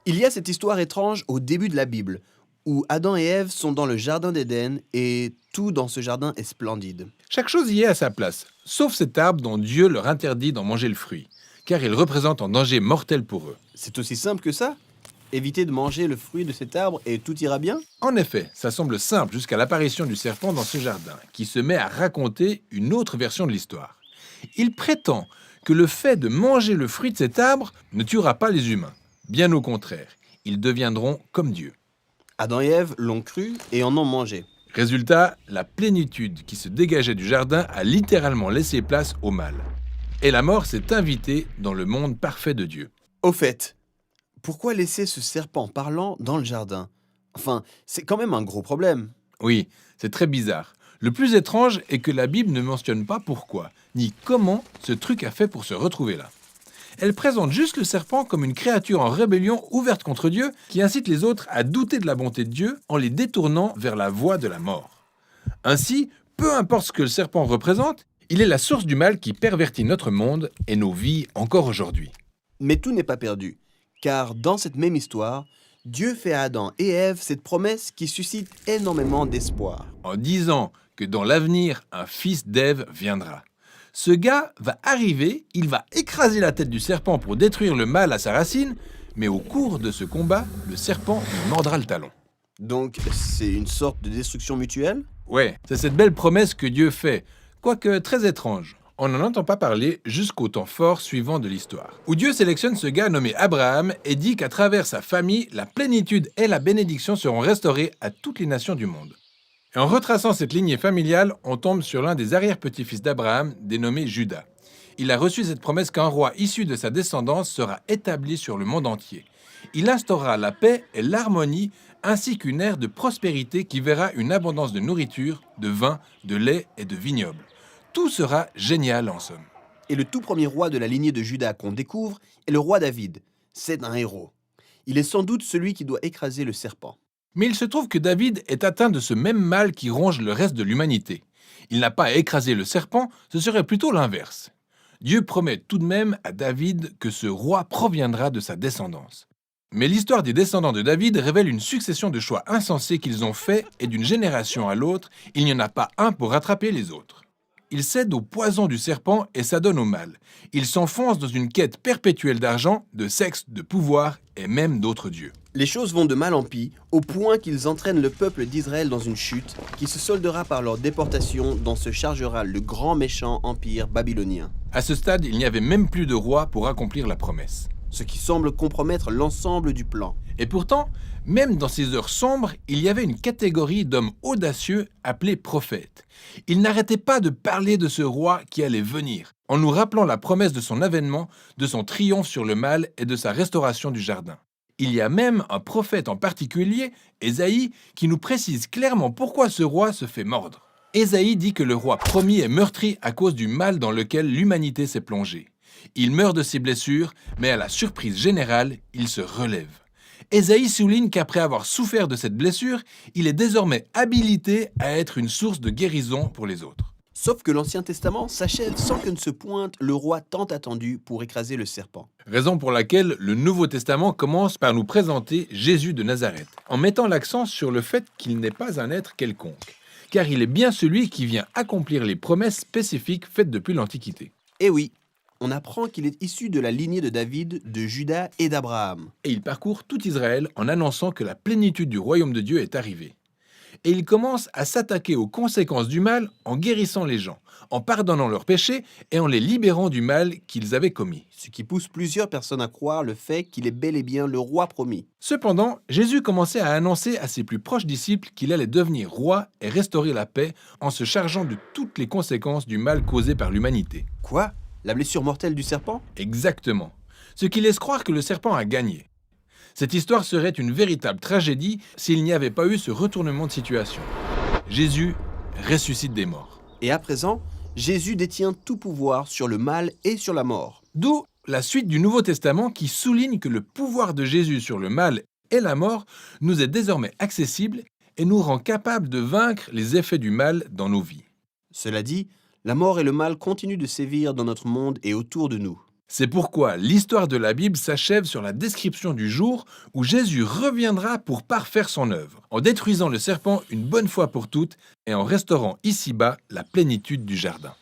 Il y a cette histoire étrange au début de la Bible, où Adam et Ève sont dans le jardin d'Éden et tout dans ce jardin est splendide. Chaque chose y est à sa place, sauf cet arbre dont Dieu leur interdit d'en manger le fruit, car il représente un danger mortel pour eux. C'est aussi simple que ça? Éviter de manger le fruit de cet arbre et tout ira bien? En effet, ça semble simple jusqu'à l'apparition du serpent dans ce jardin, qui se met à raconter une autre version de l'histoire. Il prétend que le fait de manger le fruit de cet arbre ne tuera pas les humains. Bien au contraire, ils deviendront comme Dieu. Adam et Ève l'ont cru et en ont mangé. Résultat, la plénitude qui se dégageait du jardin a littéralement laissé place au mal. Et la mort s'est invitée dans le monde parfait de Dieu. Au fait, pourquoi laisser ce serpent parlant dans le jardin? Enfin, c'est quand même un gros problème. Oui, c'est très bizarre. Le plus étrange est que la Bible ne mentionne pas pourquoi, ni comment ce truc a fait pour se retrouver là. Elle présente juste le serpent comme une créature en rébellion ouverte contre Dieu qui incite les autres à douter de la bonté de Dieu en les détournant vers la voie de la mort. Ainsi, peu importe ce que le serpent représente, il est la source du mal qui pervertit notre monde et nos vies encore aujourd'hui. Mais tout n'est pas perdu, car dans cette même histoire, Dieu fait à Adam et Ève cette promesse qui suscite énormément d'espoir. En disant que dans l'avenir, un fils d'Ève viendra. Ce gars va arriver, il va écraser la tête du serpent pour détruire le mal à sa racine, mais au cours de ce combat, le serpent lui mordra le talon. Donc, c'est une sorte de destruction mutuelle? Ouais, c'est cette belle promesse que Dieu fait, quoique très étrange. On n'en entend pas parler jusqu'au temps fort suivant de l'histoire, où Dieu sélectionne ce gars nommé Abraham et dit qu'à travers sa famille, la plénitude et la bénédiction seront restaurées à toutes les nations du monde. Et en retraçant cette lignée familiale, on tombe sur l'un des arrière-petits-fils d'Abraham, dénommé Juda. Il a reçu cette promesse qu'un roi issu de sa descendance sera établi sur le monde entier. Il instaurera la paix et l'harmonie, ainsi qu'une ère de prospérité qui verra une abondance de nourriture, de vin, de lait et de vignobles. Tout sera génial en somme. Et le tout premier roi de la lignée de Juda qu'on découvre est le roi David. C'est un héros. Il est sans doute celui qui doit écraser le serpent. Mais il se trouve que David est atteint de ce même mal qui ronge le reste de l'humanité. Il n'a pas à écraser le serpent, ce serait plutôt l'inverse. Dieu promet tout de même à David que ce roi proviendra de sa descendance. Mais l'histoire des descendants de David révèle une succession de choix insensés qu'ils ont faits et d'une génération à l'autre, il n'y en a pas un pour rattraper les autres. Ils cèdent au poison du serpent et s'adonnent au mal. Ils s'enfoncent dans une quête perpétuelle d'argent, de sexe, de pouvoir et même d'autres dieux. Les choses vont de mal en pis, au point qu'ils entraînent le peuple d'Israël dans une chute qui se soldera par leur déportation dont se chargera le grand méchant empire babylonien. À ce stade, il n'y avait même plus de roi pour accomplir la promesse. Ce qui semble compromettre l'ensemble du plan. Et pourtant, même dans ces heures sombres, il y avait une catégorie d'hommes audacieux appelés prophètes. Ils n'arrêtaient pas de parler de ce roi qui allait venir, en nous rappelant la promesse de son avènement, de son triomphe sur le mal et de sa restauration du jardin. Il y a même un prophète en particulier, Ésaïe, qui nous précise clairement pourquoi ce roi se fait mordre. Ésaïe dit que le roi promis est meurtri à cause du mal dans lequel l'humanité s'est plongée. Il meurt de ses blessures, mais à la surprise générale, il se relève. Ésaïe souligne qu'après avoir souffert de cette blessure, il est désormais habilité à être une source de guérison pour les autres. Sauf que l'Ancien Testament s'achève sans que ne se pointe le roi tant attendu pour écraser le serpent. Raison pour laquelle le Nouveau Testament commence par nous présenter Jésus de Nazareth, en mettant l'accent sur le fait qu'il n'est pas un être quelconque, car il est bien celui qui vient accomplir les promesses spécifiques faites depuis l'Antiquité. Et oui, on apprend qu'il est issu de la lignée de David, de Juda et d'Abraham. Et il parcourt tout Israël en annonçant que la plénitude du royaume de Dieu est arrivée. Et il commence à s'attaquer aux conséquences du mal en guérissant les gens, en pardonnant leurs péchés et en les libérant du mal qu'ils avaient commis. Ce qui pousse plusieurs personnes à croire le fait qu'il est bel et bien le roi promis. Cependant, Jésus commençait à annoncer à ses plus proches disciples qu'il allait devenir roi et restaurer la paix en se chargeant de toutes les conséquences du mal causé par l'humanité. Quoi? La blessure mortelle du serpent? Exactement. Ce qui laisse croire que le serpent a gagné. Cette histoire serait une véritable tragédie s'il n'y avait pas eu ce retournement de situation. Jésus ressuscite des morts. Et à présent, Jésus détient tout pouvoir sur le mal et sur la mort. D'où la suite du Nouveau Testament qui souligne que le pouvoir de Jésus sur le mal et la mort nous est désormais accessible et nous rend capables de vaincre les effets du mal dans nos vies. Cela dit, la mort et le mal continuent de sévir dans notre monde et autour de nous. C'est pourquoi l'histoire de la Bible s'achève sur la description du jour où Jésus reviendra pour parfaire son œuvre, en détruisant le serpent une bonne fois pour toutes et en restaurant ici-bas la plénitude du jardin.